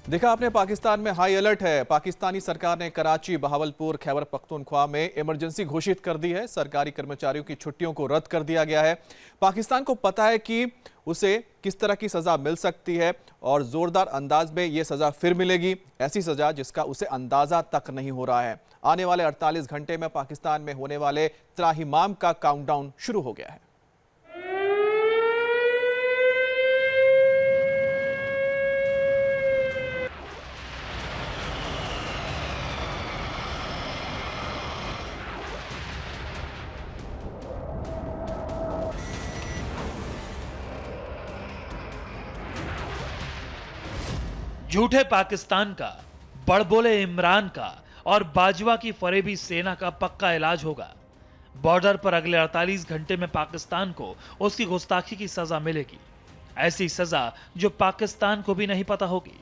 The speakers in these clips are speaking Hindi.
देखा आपने, पाकिस्तान में हाई अलर्ट है। पाकिस्तानी सरकार ने कराची, बहावलपुर, खैबर पख्तूनख्वा में इमरजेंसी घोषित कर दी है। सरकारी कर्मचारियों की छुट्टियों को रद्द कर दिया गया है। पाकिस्तान को पता है कि उसे किस तरह की सजा मिल सकती है और जोरदार अंदाज में यह सजा फिर मिलेगी, ऐसी सजा जिसका उसे अंदाजा तक नहीं हो रहा है। आने वाले 48 घंटे में पाकिस्तान में होने वाले त्राहिमाम का काउंटडाउन शुरू हो गया है। झूठे पाकिस्तान का, बड़बोले इमरान का और बाजवा की फरेबी सेना का पक्का इलाज होगा। बॉर्डर पर अगले 48 घंटे में पाकिस्तान को उसकी गुस्ताखी की सजा मिलेगी, ऐसी सजा जो पाकिस्तान को भी नहीं पता होगी।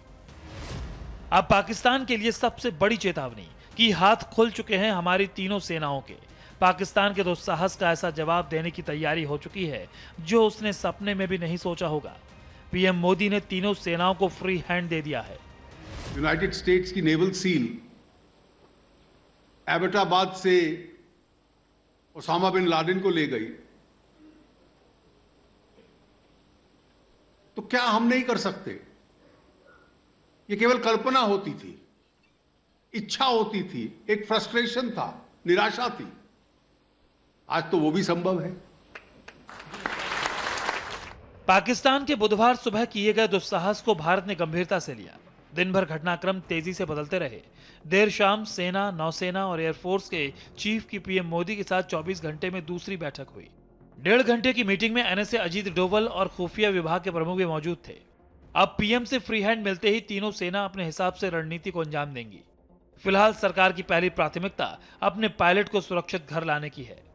अब पाकिस्तान के लिए सबसे बड़ी चेतावनी कि हाथ खुल चुके हैं हमारी तीनों सेनाओं के। पाकिस्तान के दुस्साहस का ऐसा जवाब देने की तैयारी हो चुकी है जो उसने सपने में भी नहीं सोचा होगा। पीएम मोदी ने तीनों सेनाओं को फ्री हैंड दे दिया है। यूनाइटेड स्टेट्स की नेवल सील एबटाबाद से ओसामा बिन लादेन को ले गई, तो क्या हम नहीं कर सकते? ये केवल कल्पना होती थी, इच्छा होती थी, एक फ्रस्ट्रेशन था, निराशा थी। आज तो वो भी संभव है। पाकिस्तान के बुधवार सुबह किए गए दुस्साहस को भारत ने गंभीरता से लिया। दिन भर घटनाक्रम तेजी से बदलते रहे। देर शाम सेना, नौसेना और एयरफोर्स के चीफ की पीएम मोदी के साथ 24 घंटे में दूसरी बैठक हुई। 1.5 घंटे की मीटिंग में एनएसए अजीत डोवल और खुफिया विभाग के प्रमुख भी मौजूद थे। अब पीएम से फ्री हैंड मिलते ही तीनों सेना अपने हिसाब से रणनीति को अंजाम देंगी। फिलहाल सरकार की पहली प्राथमिकता अपने पायलट को सुरक्षित घर लाने की है।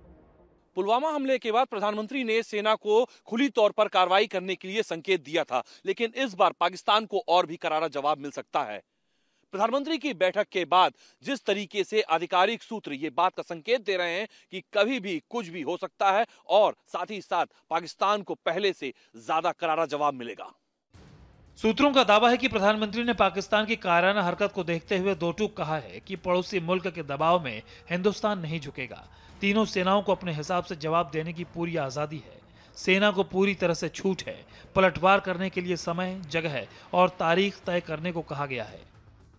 पुलवामा हमले के बाद प्रधानमंत्री ने सेना को खुली तौर पर कार्रवाई करने के लिए संकेत दिया था, लेकिन इस बार पाकिस्तान को और भी करारा जवाब मिल सकता है। प्रधानमंत्री की बैठक के बाद जिस तरीके से आधिकारिक सूत्र ये बात का संकेत दे रहे हैं कि कभी भी कुछ भी हो सकता है और साथ ही साथ पाकिस्तान को पहले से ज्यादा करारा जवाब मिलेगा। सूत्रों का दावा है कि प्रधानमंत्री ने पाकिस्तान की कायराना हरकत को देखते हुए दो टूक कहा है कि पड़ोसी मुल्क के दबाव में हिंदुस्तान नहीं झुकेगा। तीनों सेनाओं को अपने हिसाब से जवाब देने की पूरी आजादी है। सेना को पूरी तरह से छूट है। पलटवार करने के लिए समय, जगह और तारीख तय करने को कहा गया है।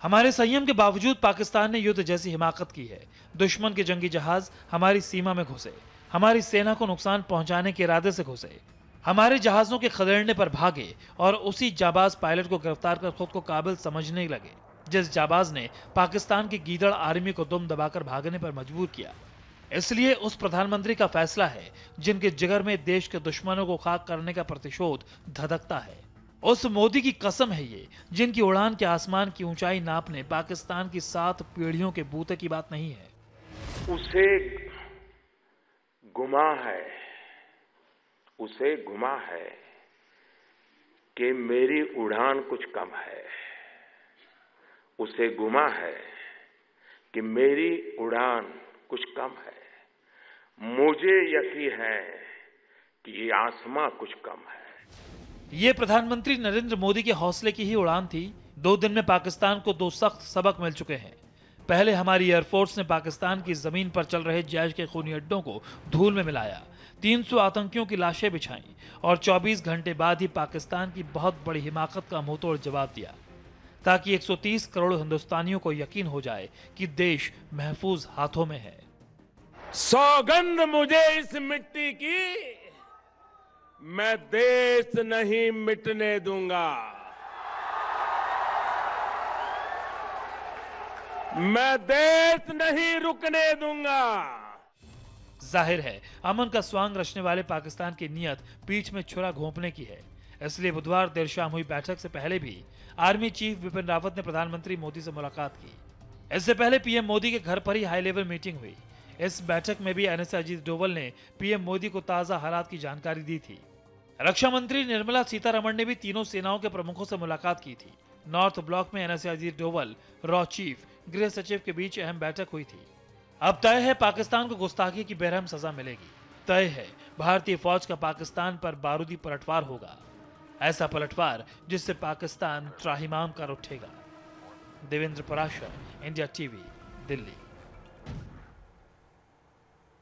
हमारे संयम के बावजूद पाकिस्तान ने युद्ध जैसी हिमाकत की है। दुश्मन के जंगी जहाज हमारी सीमा में घुसे, हमारी सेना को नुकसान पहुंचाने के इरादे से घुसे, हमारे जहाजों के खदेड़ने पर भागे और उसी जाबाज पायलट को गिरफ्तार कर खुद को काबिल समझने लगे, जिस जाबाज ने पाकिस्तान की गीदड़ आर्मी को दुम दबाकर भागने पर मजबूर किया। इसलिए उस प्रधानमंत्री का फैसला है जिनके जिगर में देश के दुश्मनों को खाक करने का प्रतिशोध धधकता है। उस मोदी की कसम है ये, जिनकी उड़ान के आसमान की ऊंचाई नापने पाकिस्तान की 7 पीढ़ियों के बूते की बात नहीं है। उसे गुमा है कि मेरी उड़ान कुछ कम है। उसे गुमा है कि मेरी उड़ान कुछ कम है। मुझे यकीन है कि ये आसमां कुछ कम है। ये प्रधानमंत्री नरेंद्र मोदी के हौसले की ही उड़ान थी। 2 दिन में पाकिस्तान को 2 सख्त सबक मिल चुके हैं। पहले हमारी एयरफोर्स ने पाकिस्तान की जमीन पर चल रहे जैश के खूनी अड्डों को धूल में मिलाया, 300 आतंकियों की लाशें बिछाई और 24 घंटे बाद ही पाकिस्तान की बहुत बड़ी हिमाकत का मुंहतोड़ जवाब दिया, ताकि 130 करोड़ हिंदुस्तानियों को यकीन हो जाए कि देश महफूज हाथों में है। सौगंध मुझे इस मिट्टी की, मैं देश नहीं मिटने दूंगा। मैं देश नहीं रुकने दूंगा। जाहिर है अमन का स्वांग रचने वाले पाकिस्तान की नीयत पीठ में छुरा घोंपने की है। इसलिए बुधवार देर शाम हुई बैठक से पहले भी आर्मी चीफ बिपिन रावत ने प्रधानमंत्री मोदी से मुलाकात की। इससे पहले पीएम मोदी के घर पर ही हाई लेवल मीटिंग हुई। इस बैठक में भी एनएसए अजीत डोवल ने पीएम मोदी को ताजा हालात की जानकारी दी थी। रक्षा मंत्री निर्मला सीतारमण ने भी तीनों सेनाओं के प्रमुखों से मुलाकात की थी। नॉर्थ ब्लॉक में NSA Ajit Doval, raw chief, गृह सचिव के बीच अहम बैठक हुई थी। अब तय है पाकिस्तान को गुस्ताखी की बेरहम सजा मिलेगी। तय है भारतीय फौज का पाकिस्तान पर बारूदी पलटवार होगा। ऐसा पलटवार जिससे पाकिस्तान त्राहिमाम कर उठेगा। Devendra Parashar, India TV, Delhi.